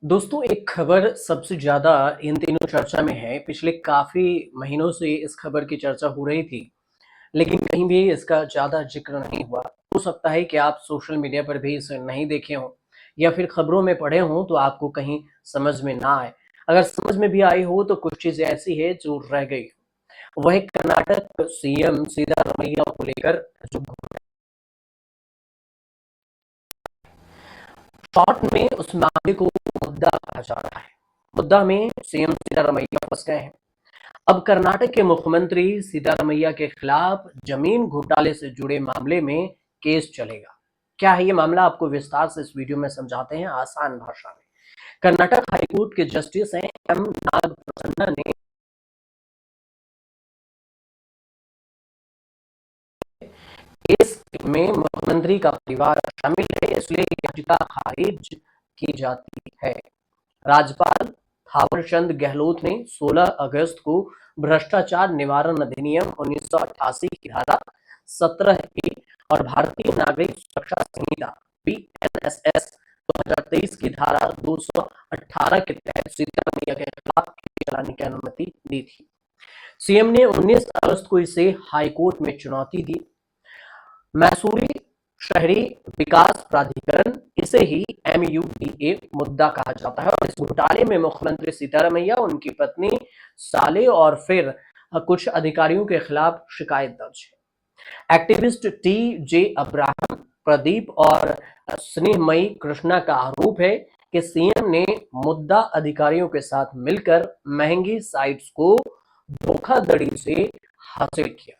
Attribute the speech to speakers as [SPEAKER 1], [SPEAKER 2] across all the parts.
[SPEAKER 1] दोस्तों, एक खबर सबसे ज़्यादा इन दिनों चर्चा में है। पिछले काफ़ी महीनों से इस खबर की चर्चा हो रही थी, लेकिन कहीं भी इसका ज़्यादा ज़िक्र नहीं हुआ। हो सकता है कि आप सोशल मीडिया पर भी इसे नहीं देखे हों या फिर खबरों में पढ़े हों, तो आपको कहीं समझ में ना आए। अगर समझ में भी आई हो, तो कुछ चीज़ें ऐसी हैं जो रह गई हो। वह कर्नाटक सीएम सिद्धारमैया को लेकर जो शॉर्ट में उस मामले को मुद्दा कहा जा रहा है। मुद्दा में सीएम सिद्धारमैया फंस गए हैं। अब कर्नाटक के मुख्यमंत्री सिद्धारमैया के खिलाफ जमीन घोटाले से जुड़े मामले में केस चलेगा। क्या है ये मामला, आपको विस्तार से इस वीडियो में समझाते हैं आसान भाषा में। कर्नाटक हाईकोर्ट के जस्टिस हैं एम नाग प्रसन्ना ने केस में मुख्यमंत्री का परिवार शामिल है, इसलिए याचिका खारिज की जाती है। राज्यपाल थावरचंद गहलोत ने 16 अगस्त को भ्रष्टाचार निवारण अधिनियम 1988 की धारा 17 ए और भारतीय नागरिक सुरक्षा संहिता बीएनएसएस 2023 की धारा 218 के तहत सिद्धारमैया के खिलाफ केस चलाने की अनुमति दी थी। सीएम ने 19 अगस्त को इसे हाईकोर्ट में चुनौती दी। मैसूरी शहरी विकास प्राधिकरण, इसे ही एमयूडीए मुद्दा कहा जाता है, और इस घोटाले में मुख्यमंत्री सीतारमैया, उनकी पत्नी साले और फिर कुछ अधिकारियों के खिलाफ शिकायत दर्ज है। एक्टिविस्ट टी जे अब्राहम, प्रदीप और स्नेहमयी कृष्णा का आरोप है कि सीएम ने मुद्दा अधिकारियों के साथ मिलकर महंगी साइट्स को धोखाधड़ी से हासिल किया।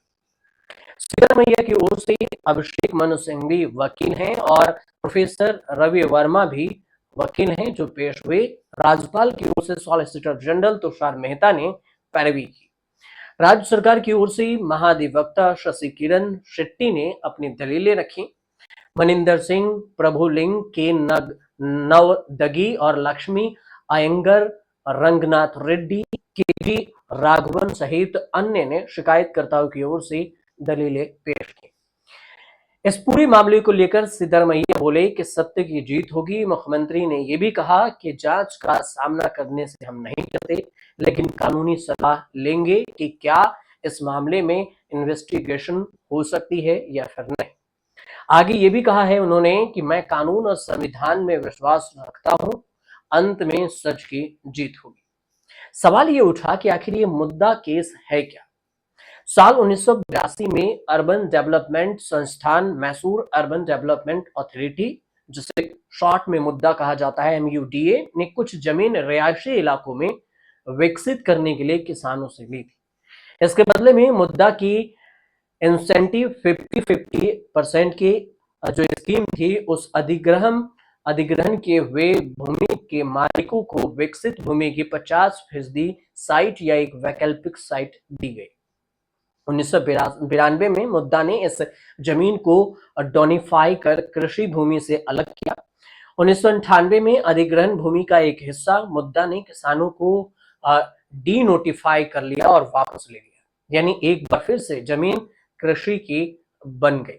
[SPEAKER 1] सिद्धारमैया की ओर से अभिषेक मनु सिंघवी वकील हैं और प्रोफेसर रवि वर्मा भी वकील हैं जो पेश हुए। राज्यपाल की ओर से सॉलिसिटर जनरल तुषार मेहता ने पैरवी की। राज्य सरकार की ओर से महाधिवक्ता शशि किरण शेट्टी ने अपनी दलीलें रखी। मनिंदर सिंह, प्रभुलिंग के नवदगी और लक्ष्मी अयंगर, रंगनाथ रेड्डी, के जी राघवन सहित अन्य ने शिकायतकर्ताओं की ओर से दलीलें पेश की। इस पूरे मामले को लेकर सिद्धारमैया बोले कि सत्य की जीत होगी। मुख्यमंत्री ने यह भी कहा कि जांच का सामना करने से हम नहीं डरते, लेकिन कानूनी सलाह लेंगे कि क्या इस मामले में इन्वेस्टिगेशन हो सकती है या फिर नहीं। आगे ये भी कहा है उन्होंने कि मैं कानून और संविधान में विश्वास रखता हूं, अंत में सच की जीत होगी। सवाल ये उठा कि आखिर ये मुद्दा केस है क्या। साल 1982 में अर्बन डेवलपमेंट संस्थान मैसूर अर्बन डेवलपमेंट अथॉरिटी, जिसे शॉर्ट में मुद्दा कहा जाता है एमयूडीए, ने कुछ जमीन रिहायशी इलाकों में विकसित करने के लिए किसानों से ली थी। इसके बदले में मुद्दा की इंसेंटिव 50-50% की जो स्कीम थी, उस अधिग्रहण के हुए भूमि के मालिकों को विकसित भूमि की 50% साइट या एक वैकल्पिक साइट दी गई। 1992 में मुद्दा ने इस जमीन को डोनिफाई कर कृषि भूमि से अलग किया। 1998 में अधिग्रहण भूमि का एक हिस्सा मुद्दा ने किसानों को डी नोटिफाई कर लिया और वापस ले लिया, यानी एक बार फिर से जमीन कृषि की बन गई।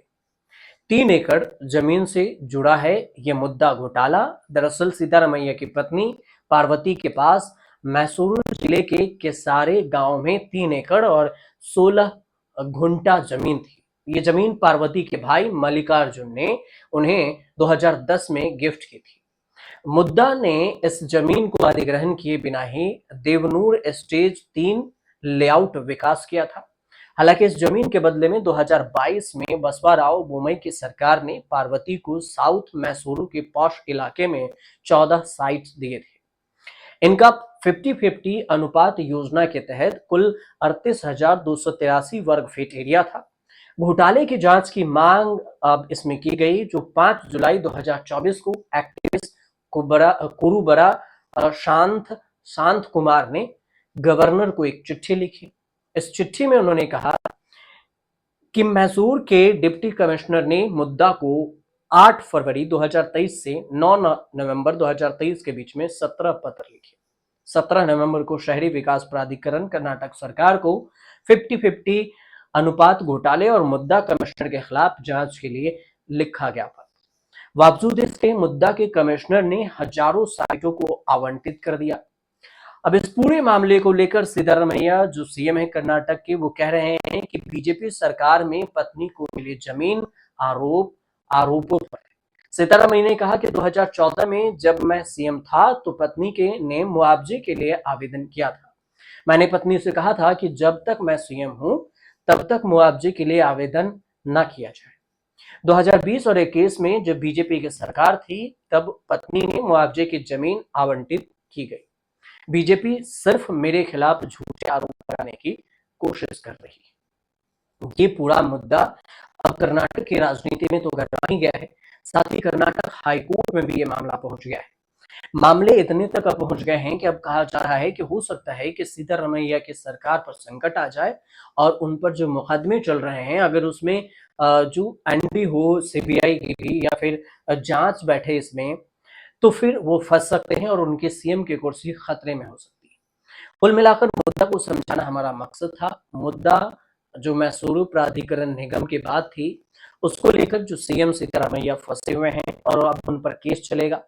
[SPEAKER 1] 3 एकड़ जमीन से जुड़ा है यह मुद्दा घोटाला। दरअसल सीतारमैया की पत्नी पार्वती के पास मैसूरू जिले के केसारे गांव में 3 एकड़ और 16 घुंटा जमीन थी। ये जमीन पार्वती के भाई मल्लिकार्जुन ने उन्हें 2010 में गिफ्ट की थी। मुद्दा ने इस जमीन को अधिग्रहण किए बिना ही देवनूर स्टेज 3 लेआउट विकास किया था। हालांकि इस जमीन के बदले में 2022 में बसवाराव बोम्मई की सरकार ने पार्वती को साउथ मैसूरू के पॉश इलाके में 14 साइट्स दिए थे। इनका 50-50 अनुपात योजना के तहत कुल 38,283 वर्ग फीट एरिया था। घोटाले की जांच की मांग अब इसमें की गई, जो 5 जुलाई 2024 को एक्टिविस्ट कुरुबरा शांत कुमार ने गवर्नर को एक चिट्ठी लिखी। इस चिट्ठी में उन्होंने कहा कि मैसूर के डिप्टी कमिश्नर ने मुद्दा को 8 फरवरी 2023 से 9 नवंबर 2023 के बीच में 17 पत्र लिखे। 17 नवंबर को शहरी विकास प्राधिकरण कर्नाटक सरकार को 50-50 अनुपात घोटाले और मुद्दा कमिश्नर के खिलाफ जांच के लिए लिखा गया था। बावजूद इसके मुद्दा के कमिश्नर ने हजारों साइटों को आवंटित कर दिया। अब इस पूरे मामले को लेकर सिद्धारमैया जो सीएम है कर्नाटक के, वो कह रहे हैं कि बीजेपी सरकार में पत्नी को मिली जमीन आरोपों पर है। सिद्धारमैया ने कहा कि 2014 में जब मैं सीएम था तो पत्नी के ने मुआवजे के लिए आवेदन किया था। मैंने पत्नी से कहा था कि जब तक मैं सीएम हूं तब तक मुआवजे के लिए आवेदन न किया जाए। 2020 और 21 में जब बीजेपी की सरकार थी तब पत्नी ने मुआवजे की जमीन आवंटित की गई। बीजेपी सिर्फ मेरे खिलाफ झूठे आरोप लगाने की कोशिश कर रही है। ये पूरा मुद्दा अब कर्नाटक की राजनीति में तो गरमा ही गया है, साथ ही कर्नाटक हाईकोर्ट में भी ये मामला पहुंच गया है। मामले इतने तक अब पहुंच गए हैं कि अब कहा जा रहा है कि हो सकता है कि सिद्धारमैया की सरकार पर संकट आ जाए और उन पर जो मुकदमे चल रहे हैं, अगर उसमें जो एनबी हो, सीबीआई की भी, या फिर जांच बैठे इसमें, तो फिर वो फंस सकते हैं और उनके सीएम की कुर्सी खतरे में हो सकती है। कुल मिलाकर मुद्दा को समझाना हमारा मकसद था। मुद्दा जो मैसूरू प्राधिकरण निगम की बात थी, उसको लेकर जो सीएम सिद्धारमैया फंसे हुए हैं और अब उन पर केस चलेगा।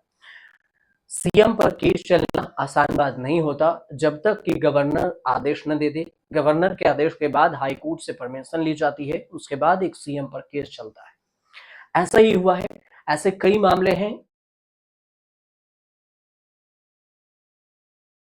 [SPEAKER 1] सीएम पर केस चलना आसान बात नहीं होता जब तक कि गवर्नर आदेश न दे दे। गवर्नर के आदेश के बाद हाई कोर्ट से परमिशन ली जाती है, उसके बाद एक सीएम पर केस चलता है। ऐसा ही हुआ है। ऐसे कई मामले हैं